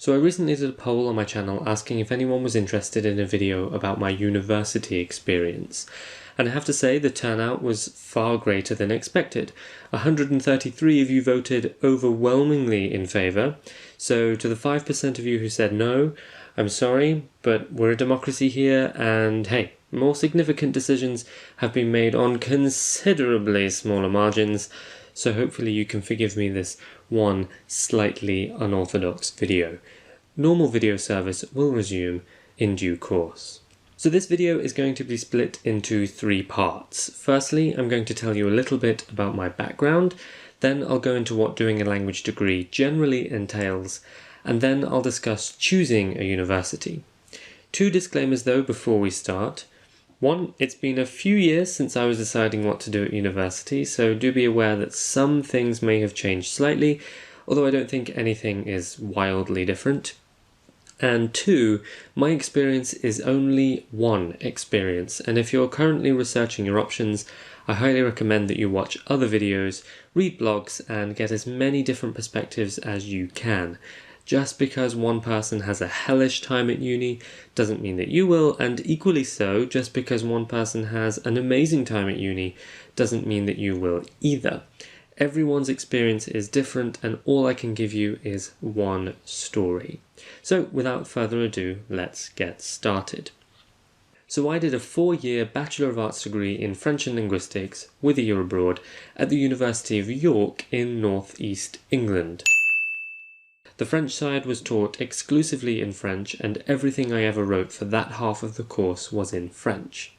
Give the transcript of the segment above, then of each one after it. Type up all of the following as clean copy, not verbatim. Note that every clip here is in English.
So I recently did a poll on my channel asking if anyone was interested in a video about my university experience. And I have to say the turnout was far greater than expected. 133 of you voted overwhelmingly in favour. So to the 5% of you who said no, I'm sorry, but we're a democracy here, and hey, more significant decisions have been made on considerably smaller margins, so hopefully you can forgive me this one slightly unorthodox video. Normal video service will resume in due course. So this video is going to be split into 3 parts. Firstly, I'm going to tell you a little bit about my background, then I'll go into what doing a language degree generally entails, and then I'll discuss choosing a university. 2 disclaimers though before we start. 1, it's been a few years since I was deciding what to do at university, so do be aware that some things may have changed slightly, although I don't think anything is wildly different. And 2, my experience is only one experience, and if you're currently researching your options, I highly recommend that you watch other videos, read blogs, and get as many different perspectives as you can. Just because one person has a hellish time at uni doesn't mean that you will, and equally so, just because one person has an amazing time at uni doesn't mean that you will either. Everyone's experience is different, and all I can give you is one story. So without further ado, let's get started. So I did a 4-year Bachelor of Arts degree in French and Linguistics with a year abroad at the University of York in North East England. The French side was taught exclusively in French, and everything I ever wrote for that half of the course was in French.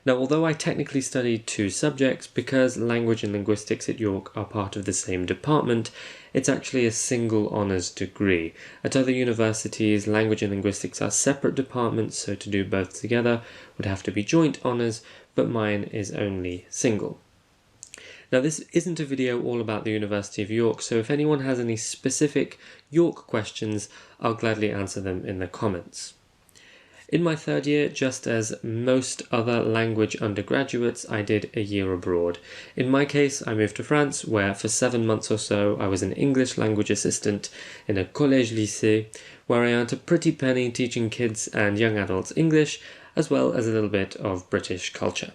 Now, although I technically studied 2 subjects, because language and linguistics at York are part of the same department, it's actually a single honours degree. At other universities, language and linguistics are separate departments, so to do both together would have to be joint honours, but mine is only single. Now, this isn't a video all about the University of York, so if anyone has any specific York questions, I'll gladly answer them in the comments. In my 3rd year, just as most other language undergraduates, I did a year abroad. In my case, I moved to France, where for 7 months or so I was an English language assistant in a collège-lycée, where I earned a pretty penny teaching kids and young adults English, as well as a little bit of British culture.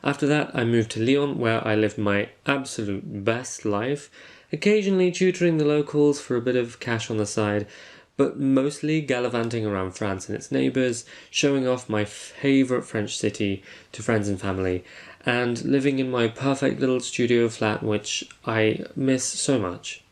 After that, I moved to Lyon, where I lived my absolute best life, occasionally tutoring the locals for a bit of cash on the side, but mostly gallivanting around France and its neighbours, showing off my favourite French city to friends and family, and living in my perfect little studio flat, which I miss so much.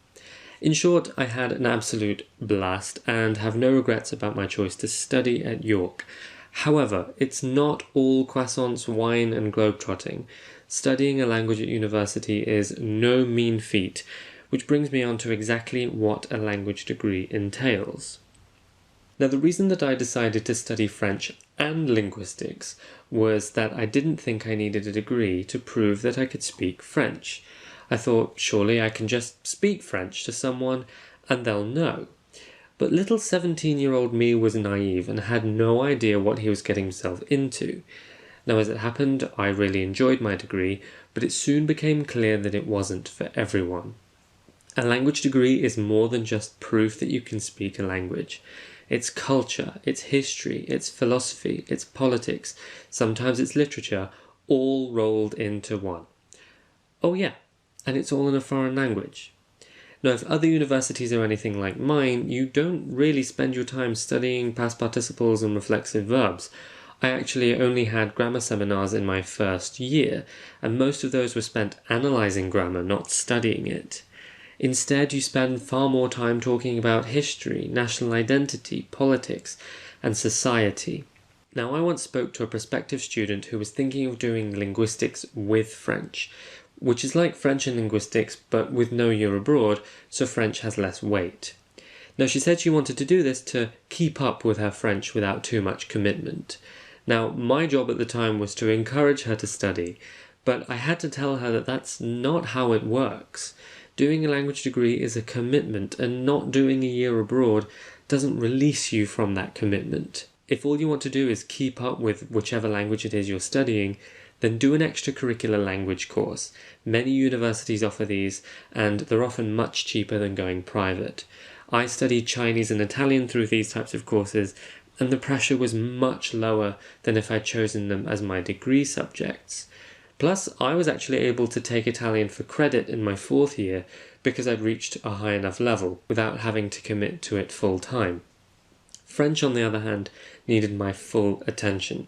In short, I had an absolute blast, and have no regrets about my choice to study at York. However, it's not all croissants, wine and globetrotting. Studying a language at university is no mean feat, which brings me on to exactly what a language degree entails. Now, the reason that I decided to study French and linguistics was that I didn't think I needed a degree to prove that I could speak French. I thought, surely I can just speak French to someone and they'll know. But little 17-year-old me was naive and had no idea what he was getting himself into. Now, as it happened, I really enjoyed my degree, but it soon became clear that it wasn't for everyone. A language degree is more than just proof that you can speak a language. It's culture, it's history, it's philosophy, it's politics, sometimes it's literature, all rolled into one. Oh yeah, and it's all in a foreign language. Now, if other universities are anything like mine, you don't really spend your time studying past participles and reflexive verbs. I actually only had grammar seminars in my 1st year, and most of those were spent analysing grammar, not studying it. Instead, you spend far more time talking about history, national identity, politics, and society. Now, I once spoke to a prospective student who was thinking of doing linguistics with French, which is like French and linguistics, but with no year abroad, so French has less weight. Now, she said she wanted to do this to keep up with her French without too much commitment. Now, my job at the time was to encourage her to study, but I had to tell her that that's not how it works. Doing a language degree is a commitment, and not doing a year abroad doesn't release you from that commitment. If all you want to do is keep up with whichever language it is you're studying, then do an extracurricular language course. Many universities offer these, and they're often much cheaper than going private. I studied Chinese and Italian through these types of courses, and the pressure was much lower than if I'd chosen them as my degree subjects. Plus, I was actually able to take Italian for credit in my 4th year because I'd reached a high enough level without having to commit to it full time. French, on the other hand, needed my full attention.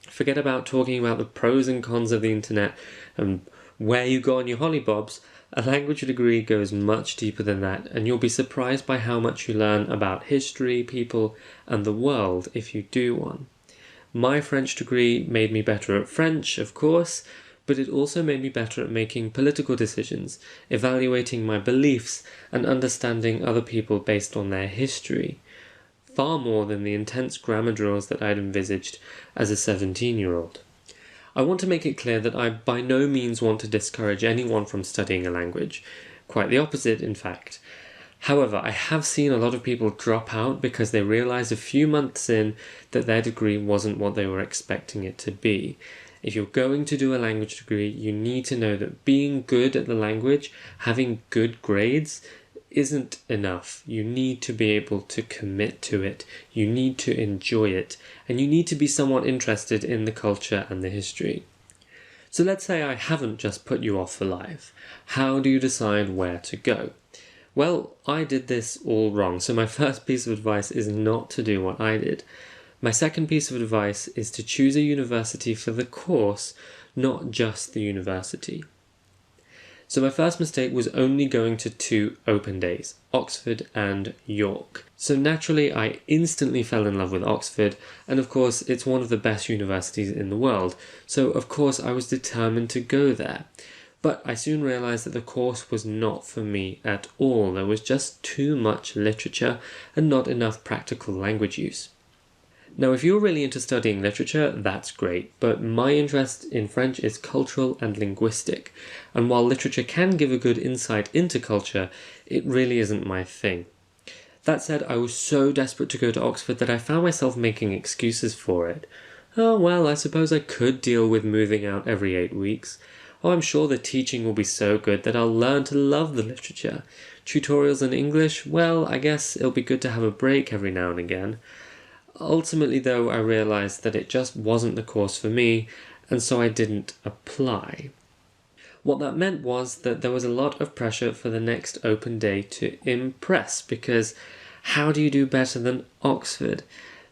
Forget about talking about the pros and cons of the internet and where you go on your hollybobs. A language degree goes much deeper than that, and you'll be surprised by how much you learn about history, people, and the world if you do one. My French degree made me better at French, of course, but it also made me better at making political decisions, evaluating my beliefs, and understanding other people based on their history. Far more than the intense grammar drills that I'd envisaged as a 17-year-old. I want to make it clear that I by no means want to discourage anyone from studying a language. Quite the opposite, in fact. However, I have seen a lot of people drop out because they realized a few months in that their degree wasn't what they were expecting it to be. If you're going to do a language degree, you need to know that being good at the language, having good grades, isn't enough. You need to be able to commit to it, you need to enjoy it, and you need to be somewhat interested in the culture and the history. So let's say I haven't just put you off for life. How do you decide where to go? Well, I did this all wrong, so my first piece of advice is not to do what I did. My second piece of advice is to choose a university for the course, not just the university. So my first mistake was only going to 2 open days, Oxford and York. So naturally I instantly fell in love with Oxford, and of course it's one of the best universities in the world, so of course I was determined to go there. But I soon realised that the course was not for me at all. There was just too much literature and not enough practical language use. Now, if you're really into studying literature, that's great, but my interest in French is cultural and linguistic, and while literature can give a good insight into culture, it really isn't my thing. That said, I was so desperate to go to Oxford that I found myself making excuses for it. Oh, well, I suppose I could deal with moving out every 8 weeks. Oh, I'm sure the teaching will be so good that I'll learn to love the literature. Tutorials in English, well, I guess it'll be good to have a break every now and again. Ultimately, though, I realised that it just wasn't the course for me, and so I didn't apply. What that meant was that there was a lot of pressure for the next open day to impress, because how do you do better than Oxford?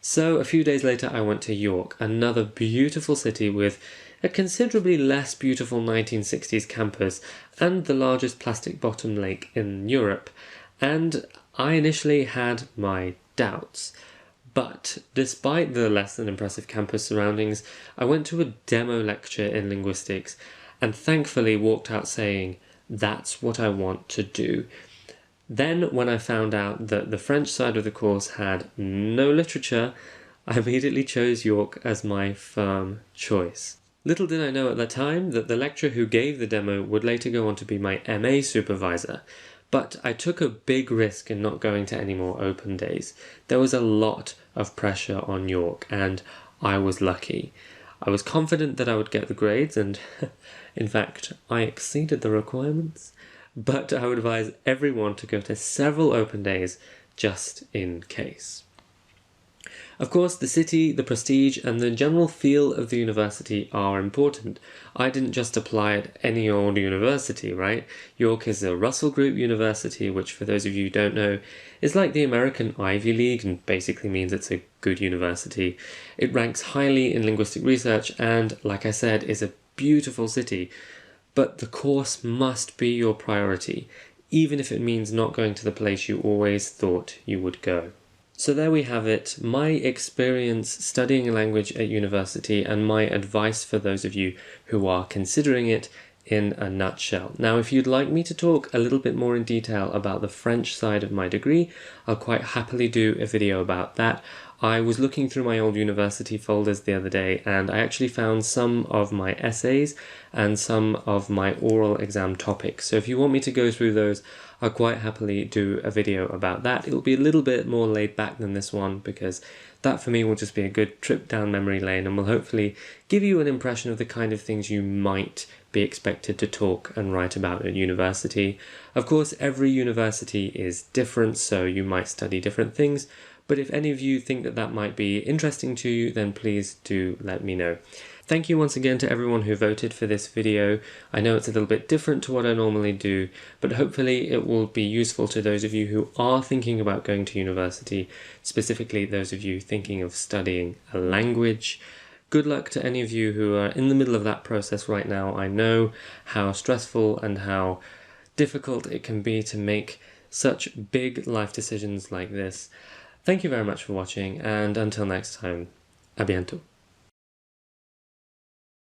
So a few days later I went to York, another beautiful city with a considerably less beautiful 1960s campus and the largest plastic bottom lake in Europe, and I initially had my doubts. But despite the less than impressive campus surroundings, I went to a demo lecture in linguistics and thankfully walked out saying, that's what I want to do. Then, when I found out that the French side of the course had no literature, I immediately chose York as my firm choice. Little did I know at that time that the lecturer who gave the demo would later go on to be my MA supervisor. But I took a big risk in not going to any more open days. There was a lot of pressure on York, and I was lucky. I was confident that I would get the grades, and in fact, I exceeded the requirements. But I would advise everyone to go to several open days just in case. Of course, the city, the prestige, and the general feel of the university are important. I didn't just apply at any old university, right? York is a Russell Group university, which for those of you who don't know, is like the American Ivy League and basically means it's a good university. It ranks highly in linguistic research and, like I said, is a beautiful city. But the course must be your priority, even if it means not going to the place you always thought you would go. So there we have it, my experience studying a language at university and my advice for those of you who are considering it in a nutshell. Now, if you'd like me to talk a little bit more in detail about the French side of my degree, I'll quite happily do a video about that. I was looking through my old university folders the other day and I actually found some of my essays and some of my oral exam topics. So if you want me to go through those, I'll quite happily do a video about that. It'll be a little bit more laid back than this one because that for me will just be a good trip down memory lane and will hopefully give you an impression of the kind of things you might be expected to talk and write about at university. Of course, every university is different, so you might study different things, but if any of you think that that might be interesting to you, then please do let me know. Thank you once again to everyone who voted for this video. I know it's a little bit different to what I normally do, but hopefully it will be useful to those of you who are thinking about going to university, specifically those of you thinking of studying a language. Good luck to any of you who are in the middle of that process right now. I know how stressful and how difficult it can be to make such big life decisions like this. Thank you very much for watching, and until next time, à bientôt.